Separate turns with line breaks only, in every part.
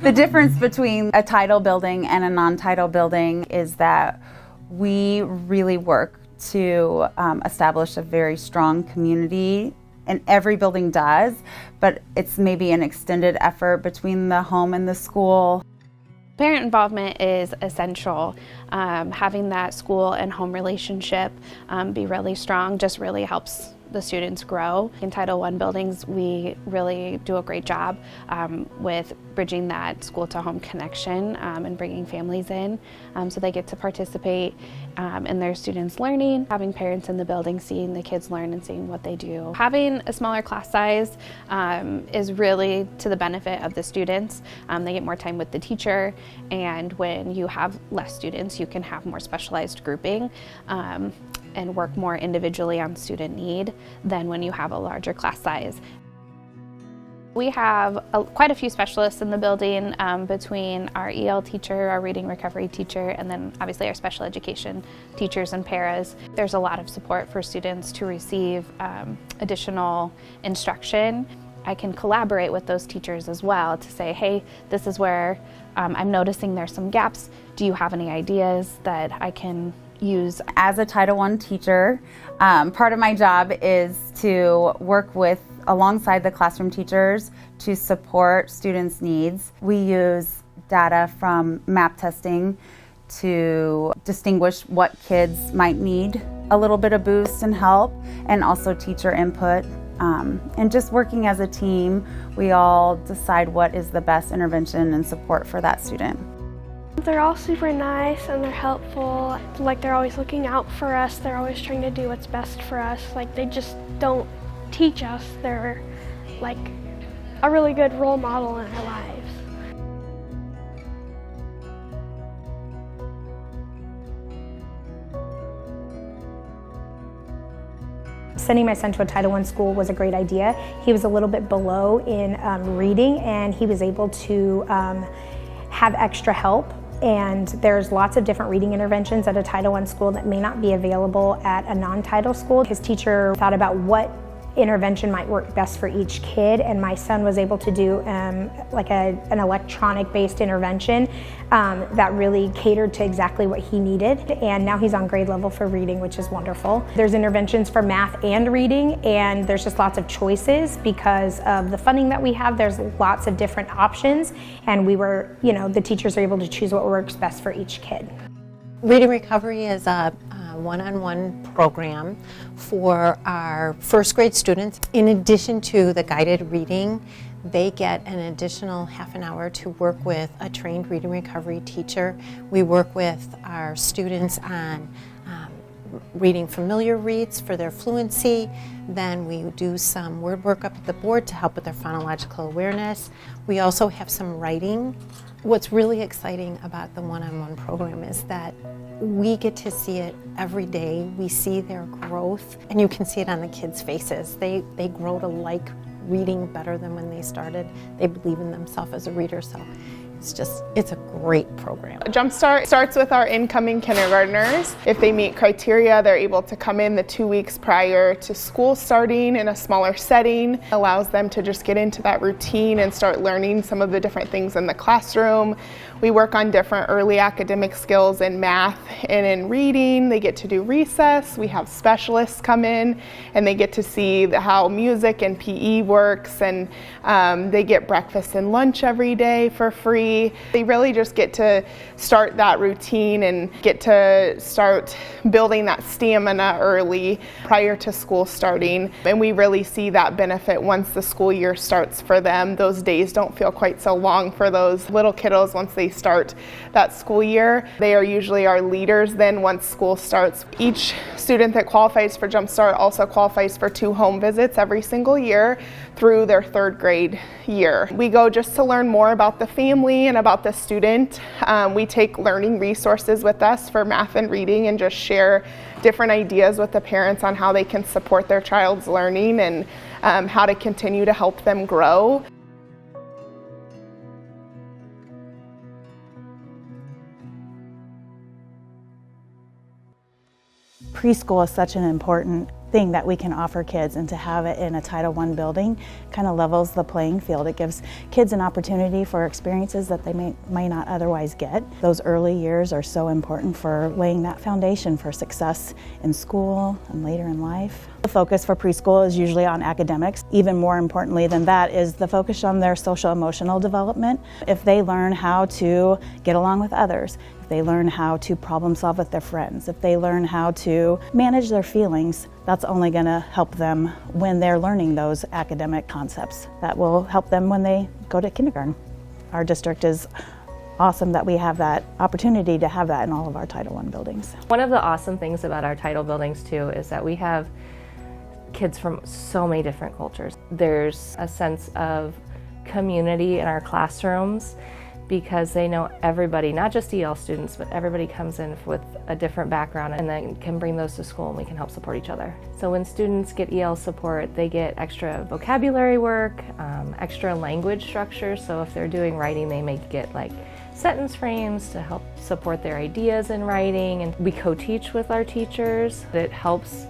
The difference between a title building and a non-title building is that we really work to establish a very strong community, and every building does, but it's maybe an extended effort between the home and the school.
Parent involvement is essential. Having that school and home relationship be really strong just really helps the students grow. In Title I buildings, we really do a great job with bridging that school to home connection and bringing families in so they get to participate in their students' learning. Having parents in the building seeing the kids learn and seeing what they do. Having a smaller class size is really to the benefit of the students. They get more time with the teacher, and when you have less students, you can have more specialized grouping and work more individually on student need than when you have a larger class size. We have quite a few specialists in the building between our EL teacher, our reading recovery teacher, and then obviously our special education teachers and paras. There's a lot of support for students to receive additional instruction. I can collaborate with those teachers as well to say, hey, this is where I'm noticing there's some gaps. Do you have any ideas that I can use?
As a Title I teacher, part of my job is to work alongside the classroom teachers to support students' needs. We use data from map testing to distinguish what kids might need a little bit of boost and help, and also teacher input. And just working as a team, we all decide what is the best intervention and support for that student.
They're all super nice and they're helpful. Like, they're always looking out for us. They're always trying to do what's best for us. Like, they just don't teach us. They're like a really good role model in our lives.
Sending my son to a Title I school was a great idea. He was a little bit below in reading, and he was able to have extra help. And there's lots of different reading interventions at a Title I school that may not be available at a non-title school. His teacher thought about what intervention might work best for each kid, and my son was able to do like an electronic-based intervention that really catered to exactly what he needed, and now he's on grade level for reading, which is wonderful. There's interventions for math and reading, and there's just lots of choices because of the funding that we have. There's lots of different options, and the teachers are able to choose what works best for each kid.
Reading Recovery is a one-on-one program for our first grade students. In addition to the guided reading, they get an additional half an hour to work with a trained reading recovery teacher. We work with our students on reading familiar reads for their fluency. Then we do some word work up at the board to help with their phonological awareness. We also have some writing. What's really exciting about the one-on-one program is that we get to see it every day. We see their growth, and you can see it on the kids' faces. They grow to like reading better than when they started. They believe in themselves as a reader, so it's a great program.
Jumpstart starts with our incoming kindergartners. If they meet criteria, they're able to come in the 2 weeks prior to school starting in a smaller setting. Allows them to just get into that routine and start learning some of the different things in the classroom. We work on different early academic skills in math and in reading. They get to do recess. We have specialists come in and they get to see how music and PE works, and they get breakfast and lunch every day for free. They really just get to start that routine and get to start building that stamina early prior to school starting. And we really see that benefit once the school year starts for them. Those days don't feel quite so long for those little kiddos once they start that school year. They are usually our leaders then once school starts. Each student that qualifies for Jumpstart also qualifies for 2 home visits every single year through their 3rd grade year. We go just to learn more about the family and about the student. We take learning resources with us for math and reading and just share different ideas with the parents on how they can support their child's learning and how to continue to help them grow.
Preschool is such an important thing that we can offer kids, and to have it in a Title I building kind of levels the playing field. It gives kids an opportunity for experiences that they may not otherwise get. Those early years are so important for laying that foundation for success in school and later in life. The focus for preschool is usually on academics. Even more importantly than that is the focus on their social emotional development. If they learn how to get along with others, if they learn how to problem solve with their friends, if they learn how to manage their feelings, that's only going to help them when they're learning those academic concepts. That will help them when they go to kindergarten. Our district is awesome that we have that opportunity to have that in all of our Title I buildings.
One of the awesome things about our Title buildings too is that we have kids from so many different cultures. There's a sense of community in our classrooms because they know everybody, not just EL students, but everybody comes in with a different background and then can bring those to school and we can help support each other. So when students get EL support, they get extra vocabulary work, extra language structure. So if they're doing writing, they may get like sentence frames to help support their ideas in writing. And we co-teach with our teachers. It helps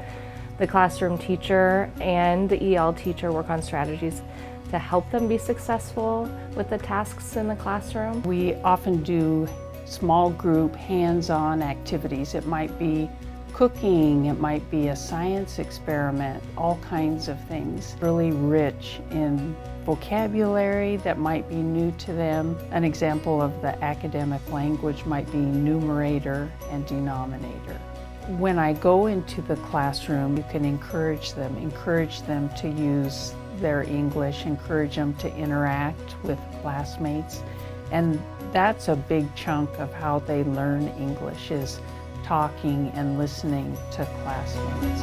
the classroom teacher and the EL teacher work on strategies to help them be successful with the tasks in the classroom.
We often do small group hands-on activities. It might be cooking, it might be a science experiment, all kinds of things. Really rich in vocabulary that might be new to them. An example of the academic language might be numerator and denominator. When I go into the classroom, you can encourage them to use their English, encourage them to interact with classmates. And that's a big chunk of how they learn English, is talking and listening to classmates.